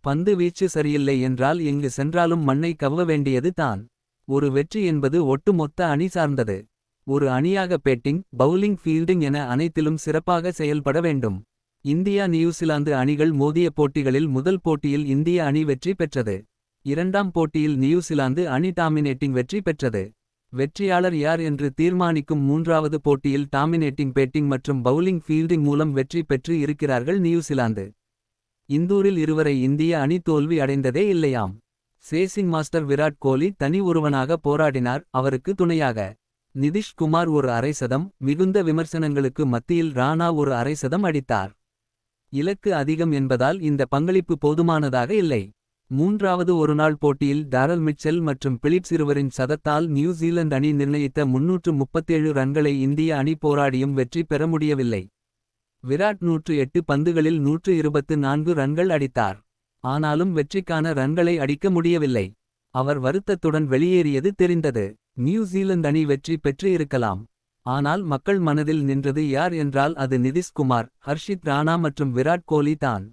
பந்து வீச்சு சரியில்லை என்றால் எங்கு சென்றாலும் மண்ணை கவ்வ வேண்டியது தான். ஒரு வெற்றி என்பது ஒட்டுமொத்த அணி சார்ந்தது. ஒரு அணியாக பேட்டிங், பவுலிங், ஃபீல்டிங் என அனைத்திலும் சிறப்பாக செயல்பட வேண்டும். இந்தியா நியூசிலாந்து அணிகள் மோதிய போட்டிகளில் முதல் போட்டியில் இந்திய அணி வெற்றி பெற்றது. இரண்டாம் போட்டியில் நியூசிலாந்து அணி டாமினேட்டிங் வெற்றி பெற்றது. வெற்றியாளர் யார் என்று தீர்மானிக்கும் மூன்றாவது போட்டியில் டாமினேட்டிங் பேட்டிங் மற்றும் பவுலிங் ஃபீல்டிங் மூலம் வெற்றி பெற்று இருக்கிறார்கள் நியூசிலாந்து. இந்தூரில் இருவரை இந்திய அணி தோல்வி அடைந்ததே இல்லையாம். சேசிங் மாஸ்டர் விராட் கோலி தனி ஒருவனாக போராடினார். அவருக்கு துணையாக நிதிஷ் குமார் ஒரு அரை சதம். மிகுந்த விமர்சனங்களுக்கு மத்தியில் ராணா ஒரு அரை சதம் அடித்தார். இலக்கு அதிகம் என்பதால் இந்த பங்களிப்பு போதுமானதாக இல்லை. மூன்றாவது ஒருநாள் போட்டியில் டாரல் மிட்செல் மற்றும் பிலிப்ஸ் இருவரின் சதத்தால் நியூசிலாந்து அணி நிர்ணயித்த 337 ரன்களை இந்திய அணி போராடியும் வெற்றி பெற முடியவில்லை. விராட் 108 பந்துகளில் 124 ரன்கள் அடித்தார். ஆனாலும் வெற்றிக்கான ரன்களை அடிக்க முடியவில்லை. அவர் வருத்தத்துடன் வெளியேறியது தெரிந்தது. நியூசிலாந்து அணி வெற்றி பெற்று இருக்கலாம். ஆனால் மக்கள் மனதில் நின்றது யார் என்றால் அது நிதிஷ் குமார், ஹர்ஷித் ராணா மற்றும் விராட் கோலி தான்.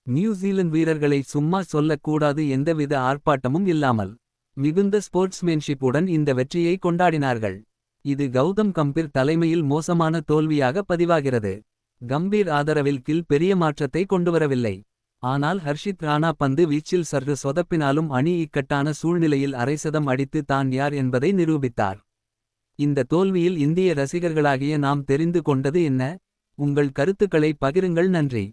நியூசிலாந்து வீரர்களை சும்மா சொல்லக் கூடாது. எந்தவித ஆர்ப்பாட்டமும் இல்லாமல் மிகுந்த ஸ்போர்ட்ஸ்மேன்ஷிப் உடன் இந்த வெற்றியை கொண்டாடினார்கள். இது கௌதம் கம்பீர் தலைமையில் மோசமான தோல்வியாக பதிவாகிறது. கம்பீர் ஆதரவில் கில் பெரிய மாற்றத்தை கொண்டுவரவில்லை. ஆனால் ஹர்ஷித் ராணா பந்து வீச்சில் சற்று சொதப்பினாலும் அணி இக்கட்டான சூழ்நிலையில் அரைசதம் அடித்து தான் யார் என்பதை நிரூபித்தார். இந்த தோல்வியில் இந்திய ரசிகர்களாகிய நாம் தெரிந்து கொண்டது என்ன? உங்கள் கருத்துக்களை பகிருங்கள். நன்றி.